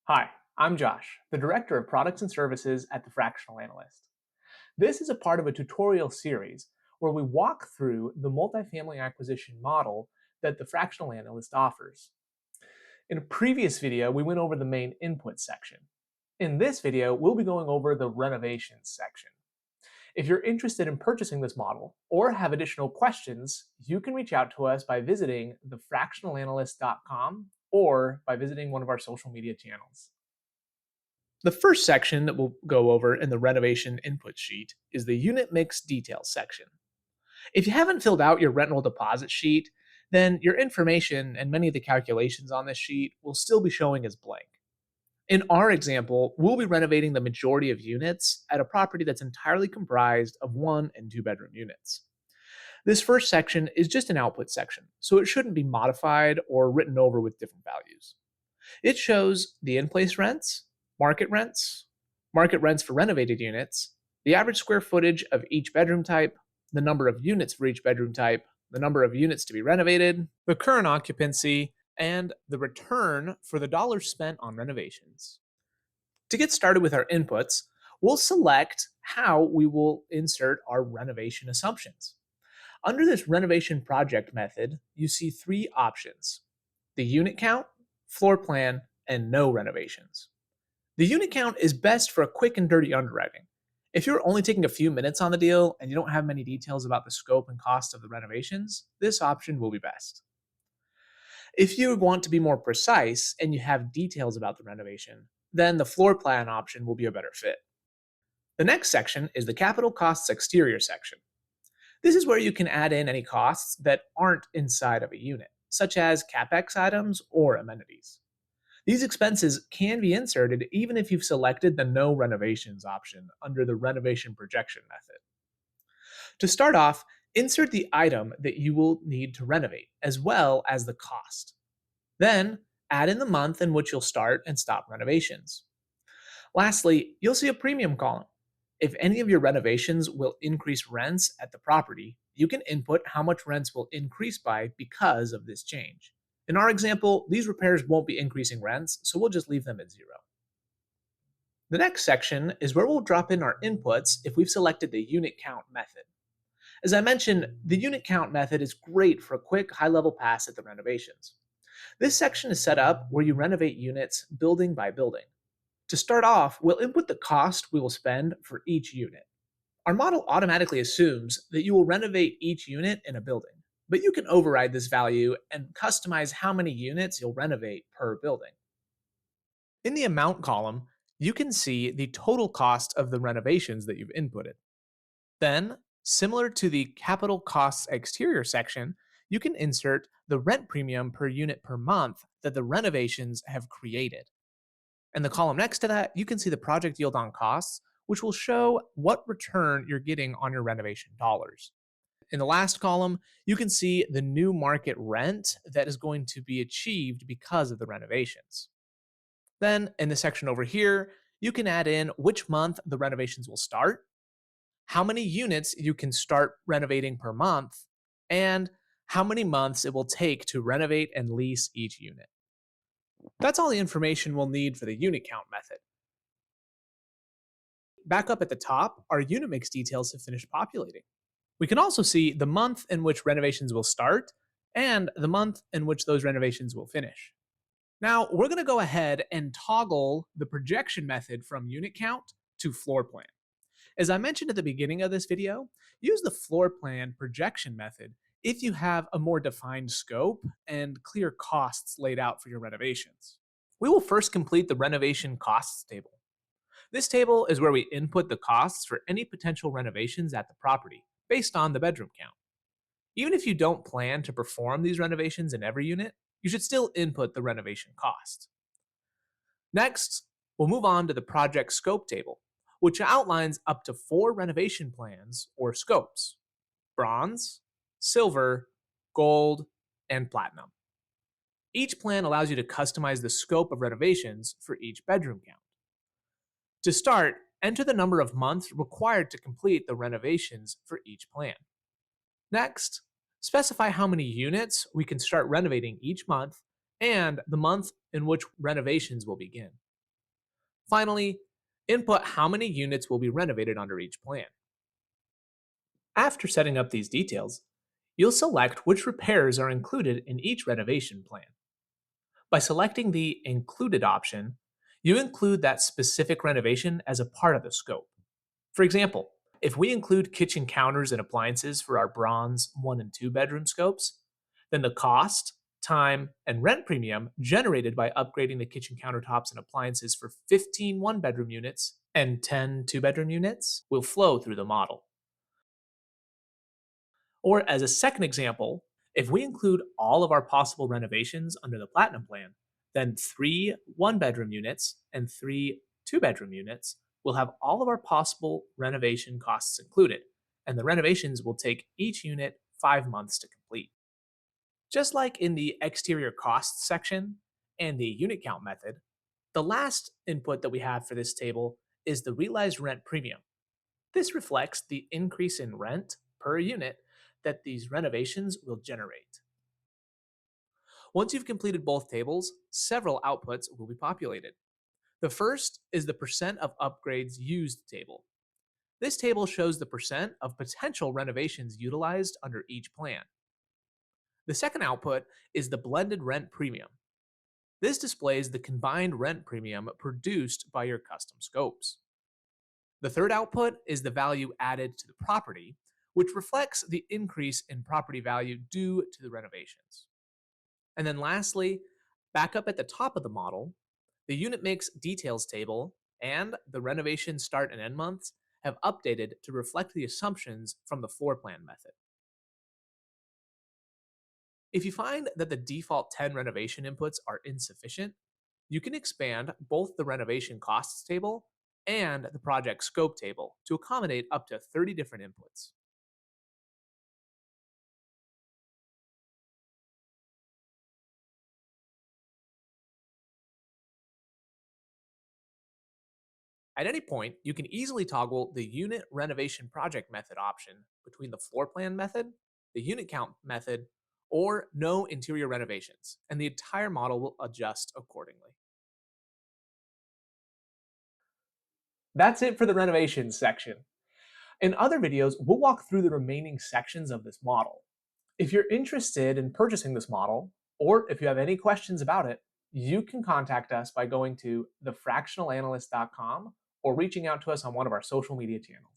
Hi, I'm Josh, the Director of Products and Services at the Fractional Analyst. This is a part of a tutorial series where we walk through the multifamily acquisition model that the Fractional Analyst offers. In a previous video, we went over the main input section. In this video, we'll be going over the renovations section. If you're interested in purchasing this model or have additional questions, you can reach out to us by visiting thefractionalanalyst.com or by visiting one of our social media channels. The first section that we'll go over in the renovation input sheet is the unit mix details section. If you haven't filled out your rental deposit sheet, then your information and many of the calculations on this sheet will still be showing as blank. In our example, we'll be renovating the majority of units at a property that's entirely comprised of 1 and 2 bedroom units. This first section is just an output section, so it shouldn't be modified or written over with different values. It shows the in-place rents, market rents, market rents for renovated units, the average square footage of each bedroom type, the number of units for each bedroom type, the number of units to be renovated, the current occupancy, and the return for the dollars spent on renovations. To get started with our inputs, we'll select how we will insert our renovation assumptions. Under this renovation project method, you see three options: the unit count, floor plan, and no renovations. The unit count is best for a quick and dirty underwriting. If you're only taking a few minutes on the deal and you don't have many details about the scope and cost of the renovations, this option will be best. If you want to be more precise and you have details about the renovation, then the floor plan option will be a better fit. The next section is the capital costs exterior section. This is where you can add in any costs that aren't inside of a unit, such as capex items or amenities. These expenses can be inserted even if you've selected the no renovations option under the renovation projection method. To start off, insert the item that you will need to renovate, as well as the cost. Then, add in the month in which you'll start and stop renovations. Lastly, you'll see a premium column. If any of your renovations will increase rents at the property, you can input how much rents will increase by because of this change. In our example, these repairs won't be increasing rents, so we'll just leave them at zero. The next section is where we'll drop in our inputs if we've selected the unit count method. As I mentioned, the unit count method is great for a quick, high-level pass at the renovations. This section is set up where you renovate units building by building. To start off, we'll input the cost we will spend for each unit. Our model automatically assumes that you will renovate each unit in a building, but you can override this value and customize how many units you'll renovate per building. In the amount column, you can see the total cost of the renovations that you've inputted. Then, similar to the capital costs exterior section, you can insert the rent premium per unit per month that the renovations have created. In the column next to that, you can see the project yield on costs, which will show what return you're getting on your renovation dollars. In the last column, you can see the new market rent that is going to be achieved because of the renovations. Then, in the section over here, you can add in which month the renovations will start, how many units you can start renovating per month, and how many months it will take to renovate and lease each unit. That's all the information we'll need for the unit count method. Back up at the top, our unit mix details have finished populating. We can also see the month in which renovations will start and the month in which those renovations will finish. Now, we're going to go ahead and toggle the projection method from unit count to floor plan. As I mentioned at the beginning of this video, use the floor plan projection method if you have a more defined scope and clear costs laid out for your renovations. We will first complete the renovation costs table. This table is where we input the costs for any potential renovations at the property based on the bedroom count. Even if you don't plan to perform these renovations in every unit, you should still input the renovation cost. Next, we'll move on to the project scope table, which outlines up to 4 renovation plans or scopes: bronze, silver, gold, and platinum. Each plan allows you to customize the scope of renovations for each bedroom count. To start, enter the number of months required to complete the renovations for each plan. Next, specify how many units we can start renovating each month and the month in which renovations will begin. Finally, input how many units will be renovated under each plan. After setting up these details, you'll select which repairs are included in each renovation plan. By selecting the Included option, you include that specific renovation as a part of the scope. For example, if we include kitchen counters and appliances for our bronze 1 and 2 bedroom scopes, then the cost, time, and rent premium generated by upgrading the kitchen countertops and appliances for 15 one-bedroom units and 10 two-bedroom units will flow through the model. Or as a second example, if we include all of our possible renovations under the Platinum plan, then 3 one-bedroom units and 3 two-bedroom units will have all of our possible renovation costs included, and the renovations will take each unit 5 months to complete. Just like in the exterior costs section and the unit count method, the last input that we have for this table is the realized rent premium. This reflects the increase in rent per unit that these renovations will generate. Once you've completed both tables, several outputs will be populated. The first is the percent of upgrades used table. This table shows the percent of potential renovations utilized under each plan. The second output is the blended rent premium. This displays the combined rent premium produced by your custom scopes. The third output is the value added to the property, which reflects the increase in property value due to the renovations. And then lastly, back up at the top of the model, the unit mix details table and the renovation start and end months have updated to reflect the assumptions from the floor plan method. If you find that the default 10 renovation inputs are insufficient, you can expand both the renovation costs table and the project scope table to accommodate up to 30 different inputs. At any point, you can easily toggle the unit renovation project method option between the floor plan method, the unit count method, or no interior renovations, and the entire model will adjust accordingly. That's it for the renovations section. In other videos, we'll walk through the remaining sections of this model. If you're interested in purchasing this model, or if you have any questions about it, you can contact us by going to thefractionalanalyst.com or reaching out to us on one of our social media channels.